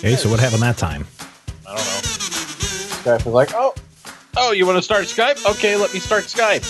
Okay, so what happened that time? I don't know. Skype was like, oh, you want to start Skype? Okay, let me start Skype.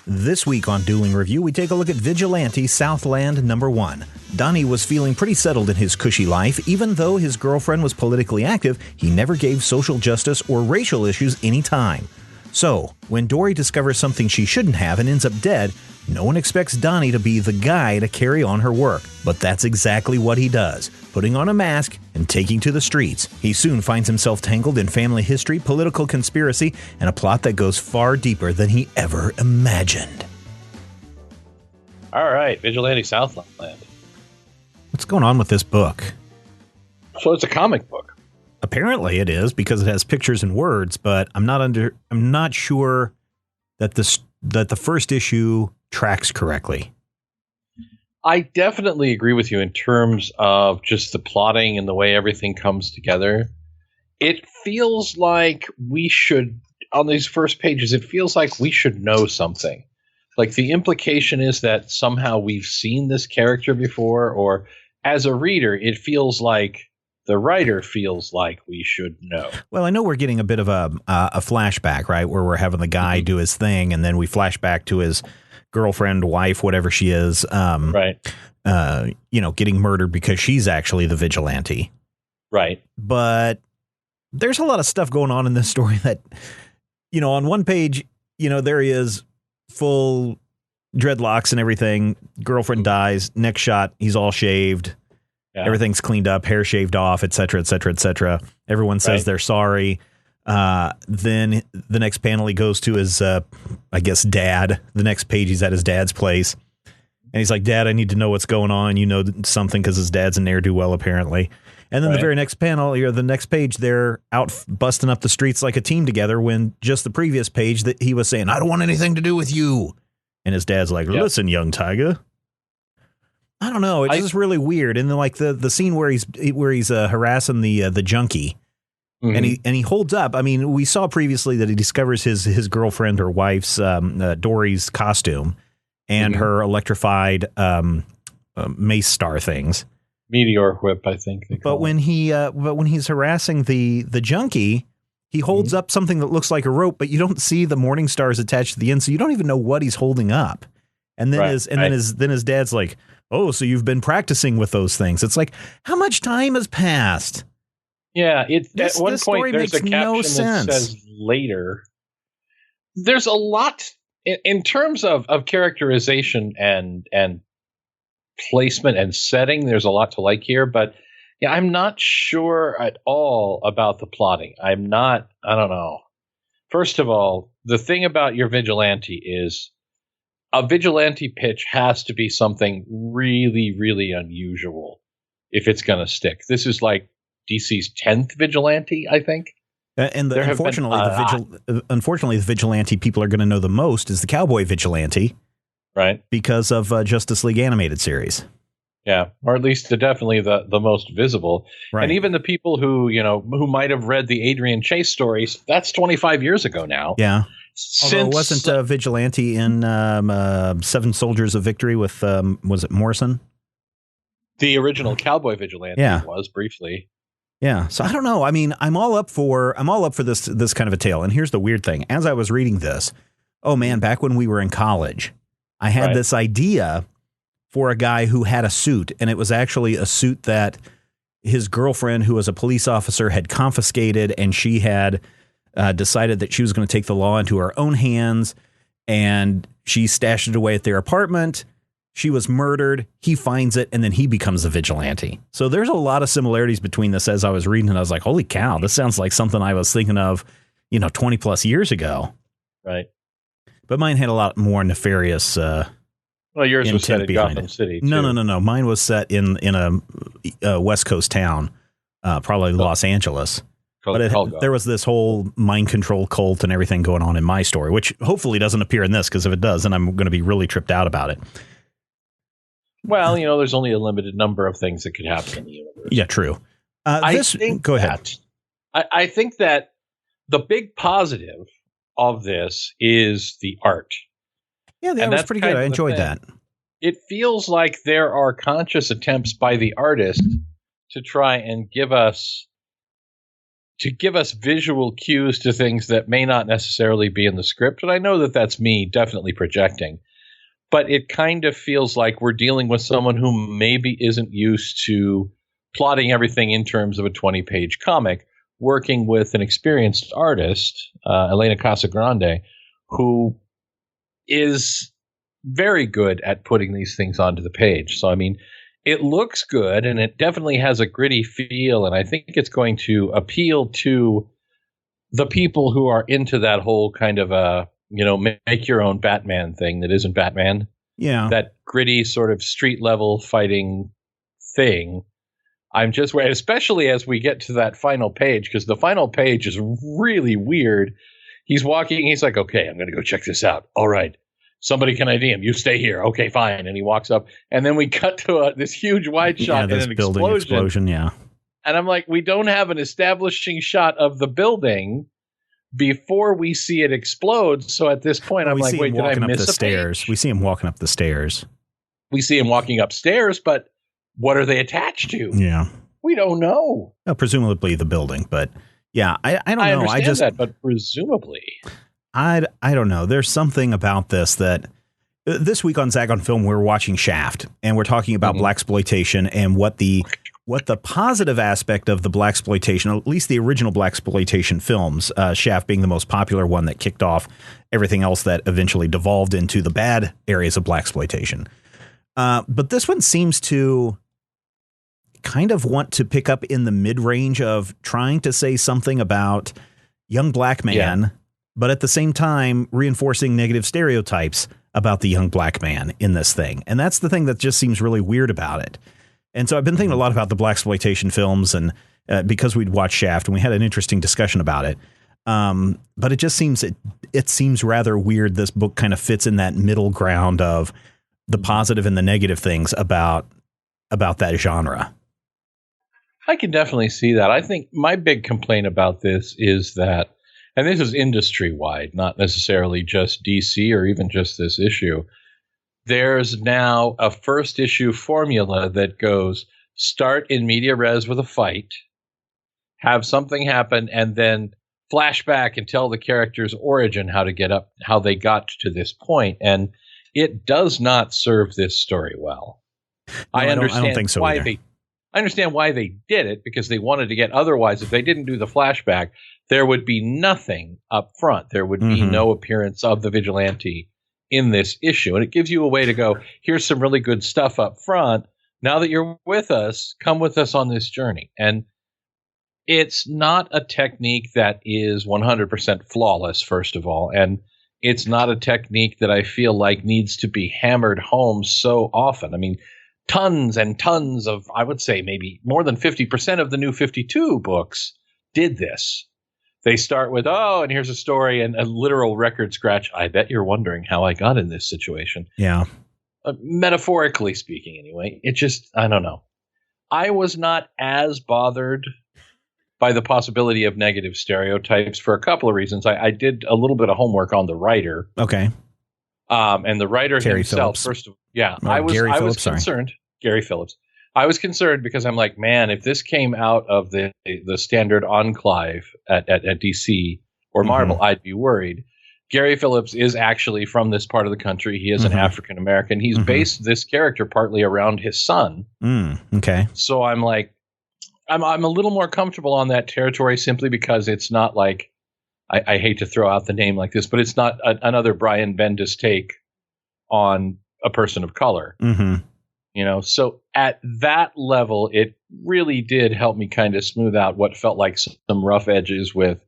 This week on Dueling Review, we take a look at Vigilante Southland #1. Donnie was feeling pretty settled in his cushy life. Even though his girlfriend was politically active, he never gave social justice or racial issues any time. So, when Dory discovers something she shouldn't have and ends up dead, no one expects Donnie to be the guy to carry on her work. But that's exactly what he does, putting on a mask and taking to the streets. He soon finds himself tangled in family history, political conspiracy, and a plot that goes far deeper than he ever imagined. All right, Vigilante Southland. What's going on with this book? So it's a comic book. Apparently it is, because it has pictures and words, but I'm not sure that the first issue tracks correctly. I definitely agree with you in terms of just the plotting and the way everything comes together. It feels like we should, on these first pages, it feels like we should know something. Like the implication is that somehow we've seen this character before, or as a reader, it feels like the writer feels like we should know. Well, I know we're getting a bit of a flashback, right, where we're having the guy do his thing, and then we flash back to his girlfriend, wife, whatever she is, right? Getting murdered because she's actually the vigilante, right? But there's a lot of stuff going on in this story that, on one page, there he is, full dreadlocks and everything. Girlfriend dies. Next shot, he's all shaved. Yeah. Everything's cleaned up, hair shaved off, et cetera, et cetera, et cetera. Everyone says they're sorry. Then the next panel, he goes to his, dad. The next page, he's at his dad's place. And he's like, Dad, I need to know what's going on. Something, because his dad's a ne'er-do-well, apparently. And then the very next panel, the next page, they're out busting up the streets like a team together, when just the previous page that he was saying, I don't want anything to do with you. And his dad's like, listen, young tiger. I don't know. It's just really weird. And then like the scene where he's harassing the junkie, and he holds up. I mean, we saw previously that he discovers his girlfriend or wife's Dory's costume and her electrified mace star things, meteor whip, I think. But when he's harassing the junkie, he holds up something that looks like a rope, but you don't see the morning stars attached to the end, so you don't even know what he's holding up. And then his dad's like, oh, so you've been practicing with those things. It's like, how much time has passed? Yeah, at one point there's a caption that says later. There's a lot in terms of characterization and placement and setting. There's a lot to like here, but yeah, I'm not sure at all about the plotting. I don't know. First of all, the thing about your vigilante is, a vigilante pitch has to be something really, really unusual if it's going to stick. This is like DC's 10th vigilante, I think. And unfortunately, the vigilante people are going to know the most is the cowboy vigilante, right? Because of Justice League animated series. Yeah, or at least definitely the most visible. Right. And even the people who might have read the Adrian Chase stories, that's 25 years ago now. Yeah. Although it wasn't Vigilante in Seven Soldiers of Victory with, was it Morrison? The original Cowboy Vigilante was briefly. Yeah. So I don't know. I mean, I'm all up for this kind of a tale. And here's the weird thing. As I was reading this, oh man, back when we were in college, I had this idea for a guy who had a suit, and it was actually a suit that his girlfriend, who was a police officer, had confiscated, and she had decided that she was going to take the law into her own hands, and she stashed it away at their apartment. She was murdered. He finds it, and then he becomes a vigilante. So there's a lot of similarities between this as I was reading, and I was like, holy cow, this sounds like something I was thinking of, 20 plus years ago. Right. But mine had a lot more nefarious well, yours was set in Gotham City, too. No. Mine was set in a West Coast town, probably Los Angeles. But there was this whole mind control cult and everything going on in my story, which hopefully doesn't appear in this, because if it does, then I'm going to be really tripped out about it. Well, there's only a limited number of things that could happen in the universe. Yeah, true. Go ahead. I think that the big positive of this is the art. Yeah, that was pretty good. I enjoyed that. It feels like there are conscious attempts by the artist to try and give us visual cues to things that may not necessarily be in the script. And I know that that's me definitely projecting, but it kind of feels like we're dealing with someone who maybe isn't used to plotting everything in terms of a 20-page comic, working with an experienced artist, Elena Casagrande, who is very good at putting these things onto the page. So, I mean, it looks good, and it definitely has a gritty feel, and I think it's going to appeal to the people who are into that whole kind of make your own Batman thing that isn't Batman. Yeah. That gritty sort of street level fighting thing. I'm just waiting, especially as we get to that final page, because the final page is really weird. He's walking. He's like, okay, I'm going to go check this out. All right. Somebody can ID him. You stay here. Okay, fine. And he walks up. And then we cut to this huge wide shot and an building explosion. Yeah. And I'm like, we don't have an establishing shot of the building before we see it explode. So at this point, I'm like, wait, did I miss a page? We see him walking up the stairs. We see him walking upstairs, but what are they attached to? Yeah. We don't know. Well, presumably the building, but yeah, I don't know. I understand that, but presumably. I don't know. There's something about this that this week on Zag on Film, we're watching Shaft, and we're talking about blaxploitation and what the positive aspect of the blaxploitation, at least the original blaxploitation films, Shaft being the most popular one that kicked off everything else that eventually devolved into the bad areas of blaxploitation. But this one seems to kind of want to pick up in the mid-range of trying to say something about young black man, but at the same time reinforcing negative stereotypes about the young black man in this thing. And that's the thing that just seems really weird about it. And so I've been thinking a lot about the blaxploitation films, and because we'd watched Shaft and we had an interesting discussion about it. But it just seems it seems rather weird. This book kind of fits in that middle ground of the positive and the negative things about that genre. I can definitely see that. I think my big complaint about this is that, and this is industry-wide, not necessarily just DC or even just this issue, there's now a first issue formula that goes start in media res with a fight, have something happen, and then flashback and tell the character's origin, how they got to this point. And it does not serve this story well. No, I don't think so either. I understand why they did it, because they wanted to get, otherwise, if they didn't do the flashback, there would be nothing up front. There would be no appearance of the Vigilante in this issue. And it gives you a way to go, here's some really good stuff up front. Now that you're with us, come with us on this journey. And it's not a technique that is 100% flawless, first of all. And it's not a technique that I feel like needs to be hammered home so often. I mean, tons and tons of, I would say maybe more than 50% of the New 52 books did this. They start with, and here's a story, and a literal record scratch. I bet you're wondering how I got in this situation. Yeah. Metaphorically speaking, anyway. It just, I don't know. I was not as bothered by the possibility of negative stereotypes for a couple of reasons. I did a little bit of homework on the writer. Okay. And the writer Gary himself, Phillips. first of I was concerned. Gary Phillips. I was concerned because I'm like, man, if this came out of the standard enclave at DC or Marvel, I'd be worried. Gary Phillips is actually from this part of the country. He is an African American. He's based this character partly around his son. Okay. So I'm like, I'm a little more comfortable on that territory, simply because it's not like, I hate to throw out the name like this, but it's not another Brian Bendis take on a person of color. So at that level, it really did help me kind of smooth out what felt like some rough edges with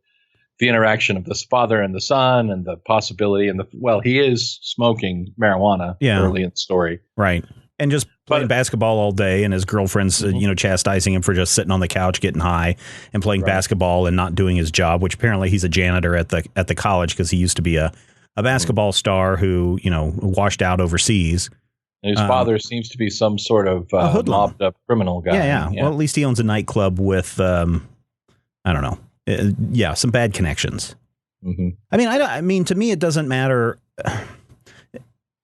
the interaction of this father and the son, and the possibility, and he is smoking marijuana early in the story. Right. And just playing basketball all day, and his girlfriend's, chastising him for just sitting on the couch, getting high and playing basketball and not doing his job, which apparently he's a janitor at the college, because he used to be a basketball star who, washed out overseas. And his father seems to be some sort of mobbed up criminal guy. Yeah. Well, at least he owns a nightclub with, I don't know. Some bad connections. I mean, to me, it doesn't matter.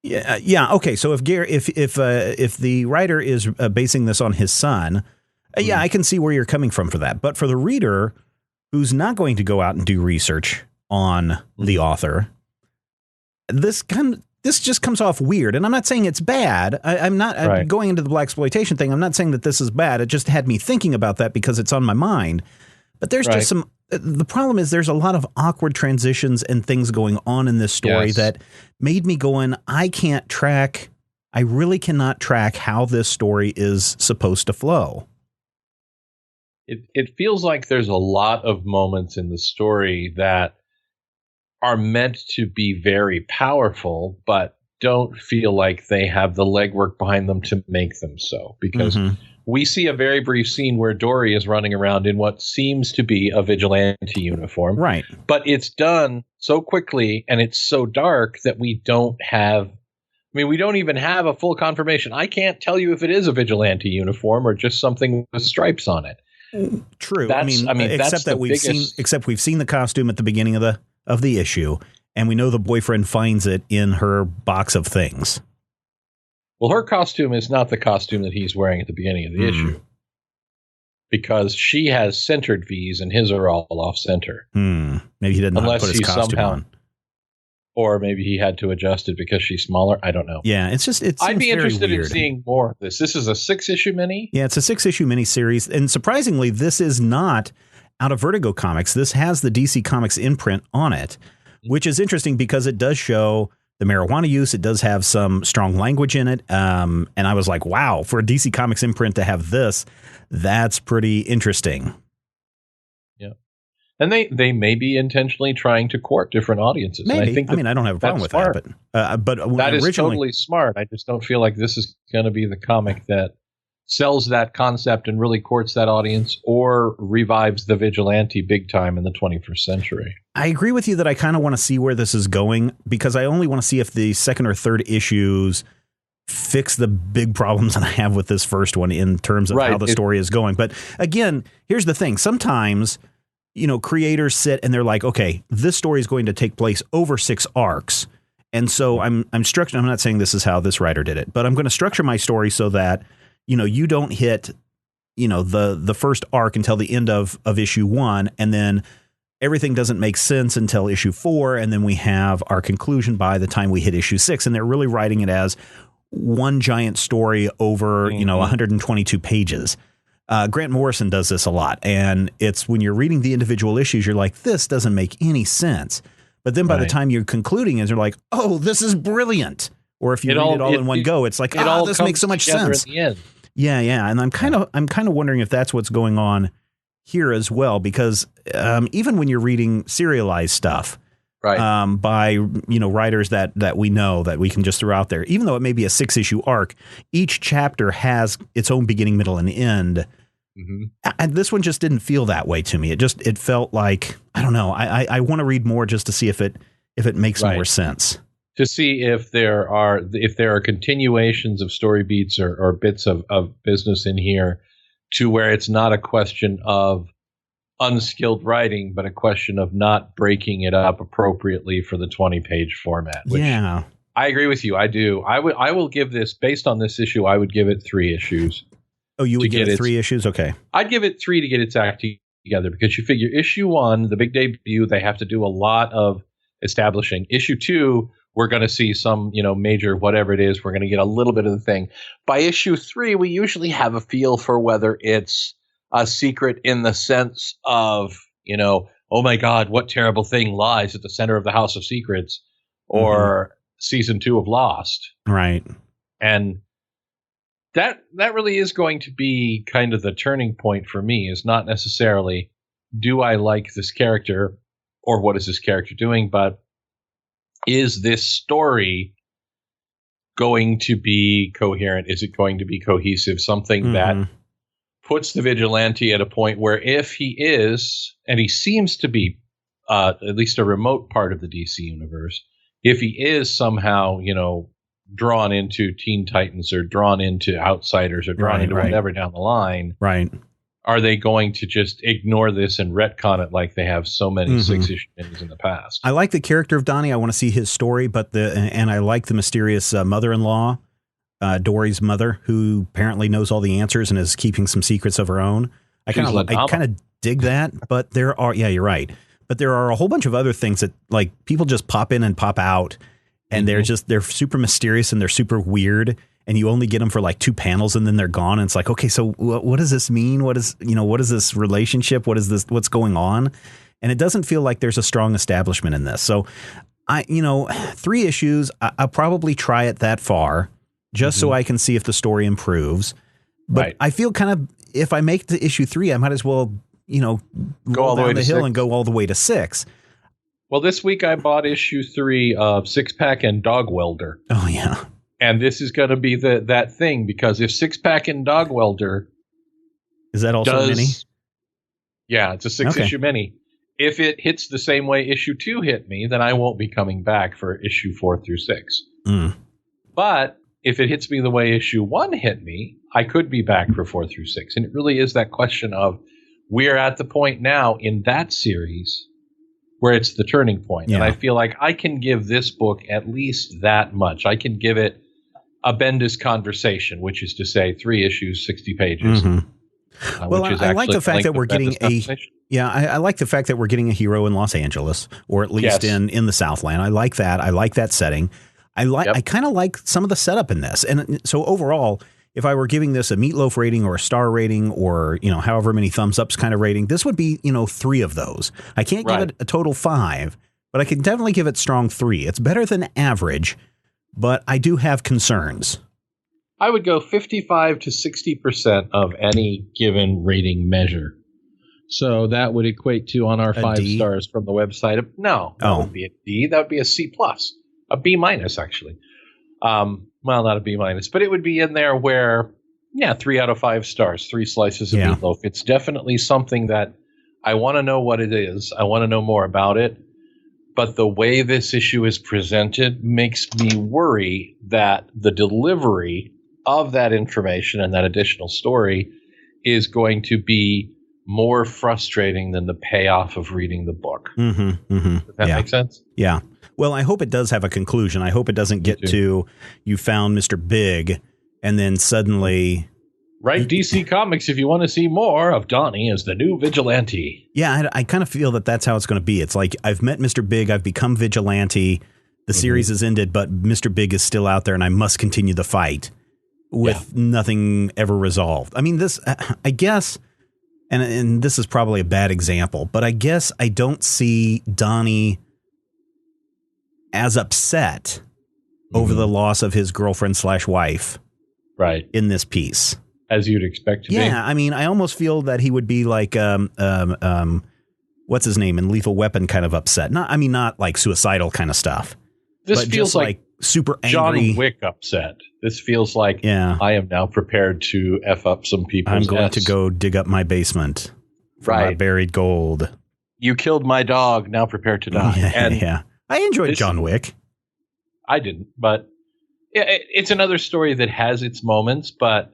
Yeah. Okay. So if the writer is basing this on his son, yeah, I can see where you're coming from for that. But for the reader who's not going to go out and do research on the author, this just comes off weird. And I'm not saying it's bad. I'm not going into the blaxploitation thing. I'm not saying that this is bad. It just had me thinking about that because it's on my mind. But there's just some. The problem is there's a lot of awkward transitions and things going on in this story that made me going, I really cannot track how this story is supposed to flow. It feels like there's a lot of moments in the story that are meant to be very powerful, but don't feel like they have the legwork behind them to make them so. Because we see a very brief scene where Dory is running around in what seems to be a vigilante uniform. Right. But it's done so quickly and it's so dark that we don't even have a full confirmation. I can't tell you if it is a vigilante uniform or just something with stripes on it. True. Except we've seen the costume at the beginning of the issue, and we know the boyfriend finds it in her box of things. Well, her costume is not the costume that he's wearing at the beginning of the issue, because she has centered V's and his are all off center. Maybe he didn't put his costume on. Or maybe he had to adjust it because she's smaller. I don't know. Yeah, I'd be interested in seeing more of this. This is a 6-issue mini? Yeah, it's a 6-issue mini series. And surprisingly, this is not out of Vertigo Comics. This has the DC Comics imprint on it, which is interesting because it does show the marijuana use. It does have some strong language in it. And I was like, wow, for a DC Comics imprint to have this, that's pretty interesting. And they may be intentionally trying to court different audiences. Maybe. And I don't have a problem with that. But that is totally smart. I just don't feel like this is going to be the comic that sells that concept and really courts that audience or revives the vigilante big time in the 21st century. I agree with you that I kind of want to see where this is going, because I only want to see if the second or third issues fix the big problems that I have with this first one in terms of how the story is going. But again, here's the thing. Sometimes, creators sit and they're like, okay, this story is going to take place over 6 arcs. And so I'm structured. I'm not saying this is how this writer did it, but I'm going to structure my story so that, you don't hit, the first arc until the end of issue 1. And then everything doesn't make sense until issue 4. And then we have our conclusion by the time we hit issue 6. And they're really writing it as one giant story over, 122 pages. Grant Morrison does this a lot, and it's when you're reading the individual issues, you're like, this doesn't make any sense. But then by the time you're concluding it, you're like, oh, this is brilliant. Or if you read it all in one go, it's like, this makes so much sense. In the end. Yeah. And I'm kind of wondering if that's what's going on here as well, because even when you're reading serialized stuff, by writers that we know that we can just throw out there, even though it may be a 6-issue arc, each chapter has its own beginning, middle, and end. And this one just didn't feel that way to me. It felt like, I don't know. I want to read more just to see if it makes more sense. To see if there are continuations of story beats or bits of business in here, to where it's not a question of unskilled writing, but a question of not breaking it up appropriately for the 20-page format. Which I agree with you. I do. I will give this, based on this issue, I would give it 3 issues. Oh, you would give it 3 issues? Okay. I'd give it 3 to get its act together, because you figure issue 1, the big debut, they have to do a lot of establishing. Issue 2, we're going to see some, major whatever it is. We're going to get a little bit of the thing. By issue 3, we usually have a feel for whether it's a secret in the sense of, oh my God, what terrible thing lies at the center of the House of Secrets, or season 2 of Lost. Right. And that really is going to be kind of the turning point for me, is not necessarily, do I like this character or what is this character doing, but is this story going to be coherent? Is it going to be cohesive? Something that puts the vigilante at a point where, if he is, and he seems to be at least a remote part of the DC universe, if he is somehow, drawn into Teen Titans or drawn into Outsiders or drawn into whatever down the line, are they going to just ignore this and retcon it like they have so many 6-issue minis in the past? I like the character of Donnie. I want to see his story, and I like the mysterious mother-in-law, Dory's mother, who apparently knows all the answers and is keeping some secrets of her own. I kind of dig that, but you're right. But there are a whole bunch of other things that like people just pop in and pop out, and they're super mysterious and they're super weird. And you only get them for like 2 panels and then they're gone. And it's like, okay, so what does this mean? What is this relationship? What's going on? And it doesn't feel like there's a strong establishment in this. So 3 issues, I'll probably try it that far just so I can see if the story improves. But I feel kind of, if I make the issue 3, I might as well, go all down the hill 6. And go all the way to 6. Well, this week I bought issue 3 of Six Pack and Dog Welder. Oh yeah. And this is going to be that thing, because if Six Pack and Dog Welder is that also a mini? Yeah, it's a 6-issue mini. If it hits the same way issue 2 hit me, then I won't be coming back for issue 4 through 6. But if it hits me the way issue 1 hit me, I could be back for 4 through 6. And it really is that question of, we're at the point now in that series where it's the turning point. Yeah. And I feel like I can give this book at least that much. I can give it a Bendis conversation, which is to say 3 issues, 60 pages. Well, I like the fact that we're getting I like the fact that we're getting a hero in Los Angeles, or at least in the Southland. I like that. I like that setting. I kind of like some of the setup in this. And so overall, if I were giving this a meatloaf rating or a star rating or, however many thumbs ups kind of rating, this would be, 3 of those. I can't give it a total 5, but I can definitely give it strong 3. It's better than average, but I do have concerns. I would go 55 to 60% of any given rating measure. So that would equate to, on our 5 stars from the website. No, that would be a D. That would be a C+. A B-, actually. Well, not a B-, but it would be in there where, 3 out of 5 stars, 3 slices of meatloaf. It's definitely something that I want to know what it is. I want to know more about it. But the way this issue is presented makes me worry that the delivery of that information and that additional story is going to be more frustrating than the payoff of reading the book. Does that make sense? Yeah. Well, I hope it does have a conclusion. I hope it doesn't get to you found Mr. Big and then suddenly... Write DC Comics if you want to see more of Donnie as the new Vigilante. Yeah, I kind of feel that that's how it's going to be. It's like, I've met Mr. Big, I've become Vigilante, the series has ended, but Mr. Big is still out there and I must continue the fight with nothing ever resolved. I mean, this, I guess, and this is probably a bad example, but I guess I don't see Donnie as upset over the loss of his girlfriend/wife in this piece. As you'd expect to be. Yeah, I mean, I almost feel that he would be like, what's his name in Lethal Weapon kind of upset. Not like suicidal kind of stuff. This feels like super angry. John Wick upset. This feels like I am now prepared to F up some people. I'm going to go dig up my basement for my buried gold. You killed my dog, now prepare to die. Yeah. I enjoyed John Wick. I didn't, but it's another story that has its moments, but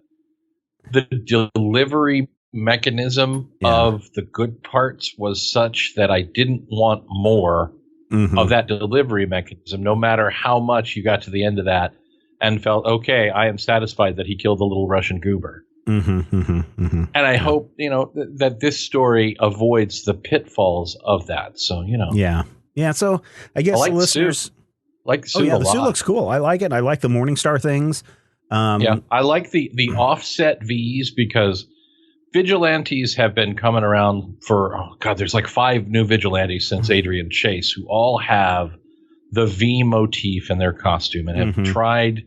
the delivery mechanism of the good parts was such that I didn't want more of that delivery mechanism, no matter how much you got to the end of that and felt, okay, I am satisfied that he killed the little Russian goober. And I hope, that this story avoids the pitfalls of that. So, Yeah. So I guess the listeners like the suit. The suit looks cool. I like it. I like the Morningstar things. I like the offset V's because Vigilantes have been coming around for, there's like 5 new Vigilantes since Adrian Chase who all have the V motif in their costume and have tried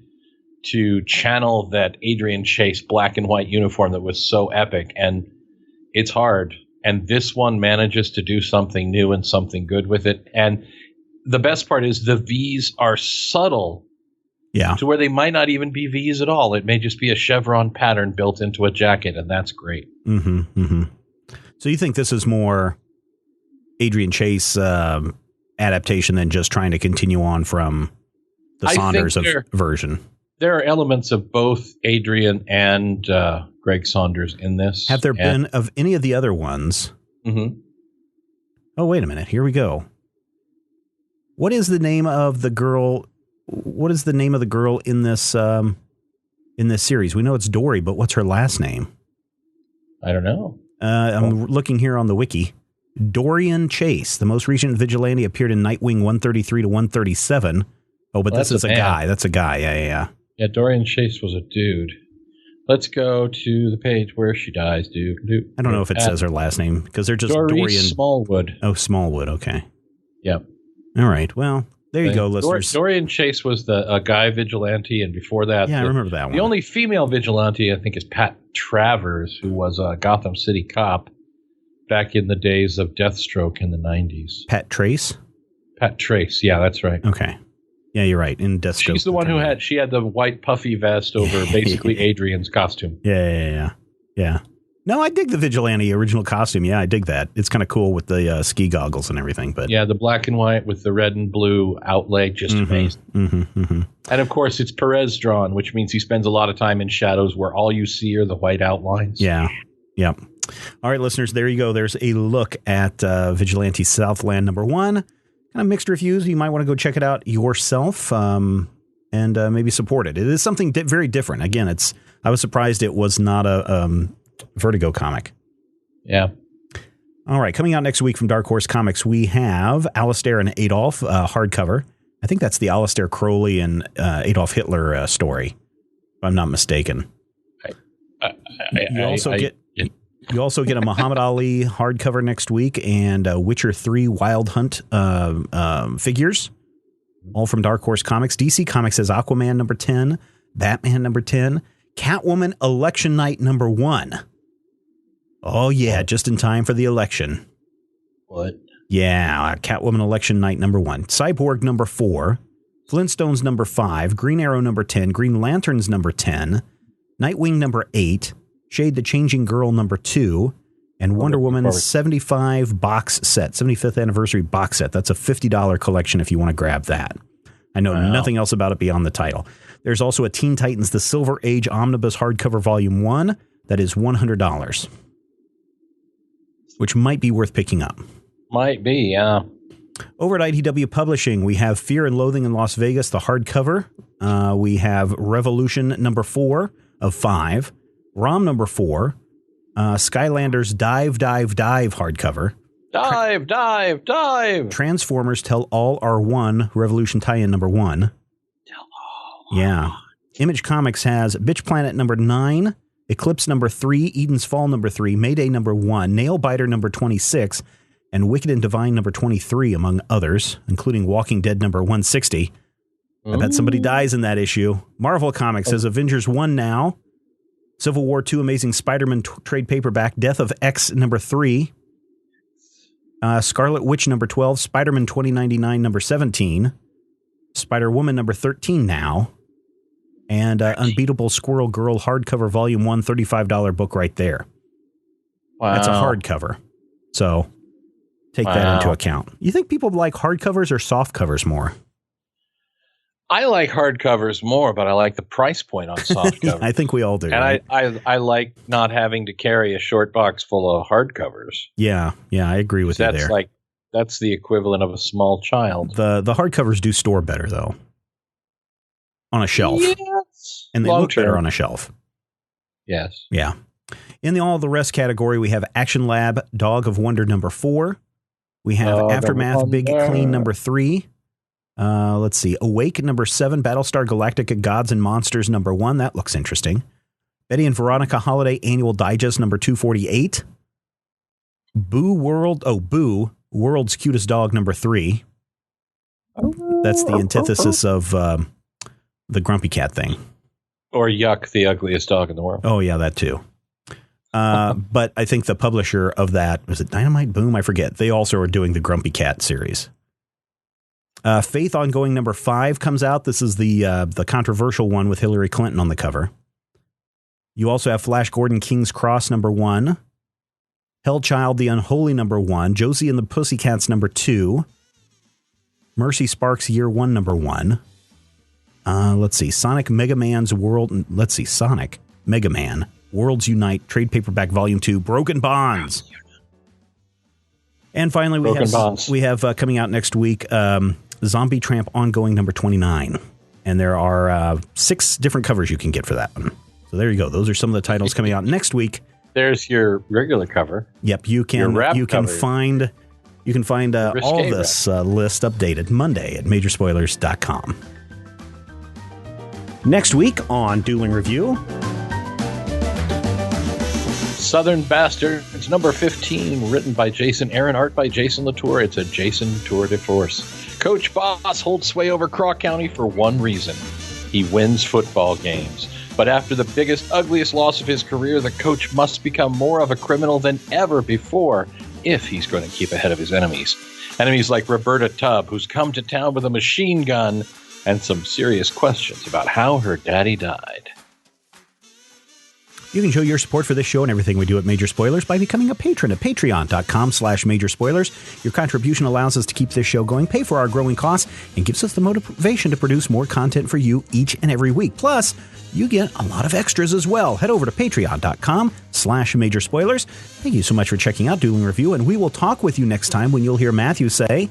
to channel that Adrian Chase black and white uniform that was so epic. And it's hard. And this one manages to do something new and something good with it. And the best part is the V's are subtle. Yeah. To where they might not even be V's at all. It may just be a chevron pattern built into a jacket, and that's great. So you think this is more Adrian Chase adaptation than just trying to continue on from the Saunders version? there are elements of both Adrian and Greg Saunders in this. Have there been of any of the other ones? Mm-hmm. Oh, wait a minute. Here we go. What is the name of the girl? What is the name of the girl in this series? We know it's Dory, but what's her last name? I don't know. I'm looking here on the wiki. Dorian Chase, the most recent Vigilante, appeared in Nightwing 133 to 137. Oh, but this is a guy. That's a guy. Yeah. Yeah, Dorian Chase was a dude. Let's go to the page where she dies, dude. I don't know if it says her last name because they're just Dorian Smallwood. Oh, Smallwood. Okay. Yep. All right. Well, there you go, listeners. Dorian Chase was a guy vigilante, and before that, I remember that one. The only female vigilante, I think, is Pat Travers, who was a Gotham City cop back in the days of Deathstroke in the 90s. Pat Trace? Pat Trace. Yeah, that's right. Okay. Yeah, you're right. In Deathstroke. She's the one who had the white puffy vest over basically Adrian's costume. Yeah. No, I dig the Vigilante original costume. Yeah, I dig that. It's kind of cool with the ski goggles and everything. But yeah, the black and white with the red and blue outlay, just amazing. Mm-hmm. And of course, it's Perez drawn, which means he spends a lot of time in shadows where all you see are the white outlines. Yeah. Yep. All right, listeners, there you go. There's a look at Vigilante Southland #1. Kind of mixed reviews. You might want to go check it out yourself and maybe support it. It is something very different. Again, I was surprised it was not a Vertigo comic. Yeah. All right. Coming out next week from Dark Horse Comics, we have Alistair and Adolf hardcover. I think that's the Alistair Crowley and Adolf Hitler story, if I'm not mistaken. You also get a Muhammad Ali hardcover next week and Witcher 3 Wild Hunt figures, all from Dark Horse Comics. DC Comics has Aquaman #10, Batman #10, Catwoman Election Night #1. Oh, yeah, just in time for the election. What? Yeah, Catwoman Election Night #1. Cyborg #4, Flintstones #5, Green Arrow #10, Green Lanterns #10, Nightwing #8, Shade the Changing Girl #2, and Wonder Woman 75 box set, 75th anniversary box set. That's a $50 collection if you want to grab that. I know nothing else about it beyond the title. There's also a Teen Titans The Silver Age Omnibus hardcover volume 1 that is $100, which might be worth picking up. Might be, yeah. Over at IDW Publishing, we have Fear and Loathing in Las Vegas, the hardcover. We have Revolution #4 of 5. ROM #4, Skylanders Dive hardcover. Dive! Transformers Tell All Are One Revolution tie-in #1. Tell All. Yeah. Image Comics has Bitch Planet #9, Eclipse #3, Eden's Fall #3, Mayday #1, Nailbiter #26, and Wicked and Divine #23, among others, including Walking Dead #160. I bet somebody dies in that issue. Marvel Comics has Avengers 1 now. Civil War 2 Amazing Spider-Man trade paperback, Death of X #3. Scarlet Witch #12, Spider-Man 2099 #17. Spider-Woman #13 now. And Unbeatable Squirrel Girl hardcover volume 1, $35 book right there. Wow. That's a hardcover. So take that into account. You think people like hardcovers or soft covers more? I like hardcovers more, but I like the price point on softcovers. I think we all do. And right? I like not having to carry a short box full of hardcovers. Yeah, I agree with you there. That's the equivalent of a small child. The hardcovers do store better, though. On a shelf. Yes. And they look better on a shelf. Yes. Yeah. In the all the rest category, we have Action Lab Dog of Wonder #4. We have Aftermath Big Clean #3. Let's see. Awake #7, Battlestar Galactica Gods and Monsters #1. That looks interesting. Betty and Veronica Holiday Annual Digest #248. Boo, World's Cutest Dog #3. That's the antithesis of the Grumpy Cat thing. Or Yuck, the ugliest dog in the world. Oh, yeah, that too. But I think the publisher of that, was it Dynamite Boom? I forget. They also are doing the Grumpy Cat series. Faith Ongoing #5 comes out. This is the controversial one with Hillary Clinton on the cover. You also have Flash Gordon King's Cross #1. Hellchild the Unholy #1. Josie and the Pussycats #2. Mercy Sparks Year 1 #1. Let's see. Sonic Mega Man, Worlds Unite, Trade Paperback Volume 2, Broken Bonds. And finally, we have coming out next week, Zombie Tramp Ongoing number 29. And there are 6 different covers you can get for that one. So there you go. Those are some of the titles coming out next week. There's your regular cover. Yep, you can find all this list updated Monday at majorspoilers.com. Next week on Dueling Review, Southern Bastard. It's number 15, written by Jason Aaron, art by Jason Latour. It's a Jason tour de force. Coach Boss holds sway over Craw County for one reason. He wins football games. But after the biggest, ugliest loss of his career, the coach must become more of a criminal than ever before if he's going to keep ahead of his enemies. Enemies like Roberta Tubb, who's come to town with a machine gun and some serious questions about how her daddy died. You can show your support for this show and everything we do at Major Spoilers by becoming a patron at patreon.com/majorspoilers. Your contribution allows us to keep this show going, pay for our growing costs, and gives us the motivation to produce more content for you each and every week. Plus, you get a lot of extras as well. Head over to patreon.com/majorspoilers. Thank you so much for checking out Dueling Review, and we will talk with you next time when you'll hear Matthew say,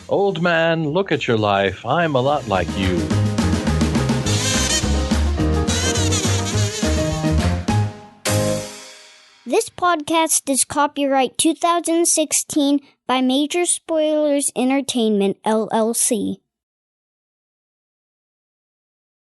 "Old man, look at your life. I'm a lot like you." This podcast is copyright 2016 by Major Spoilers Entertainment, LLC.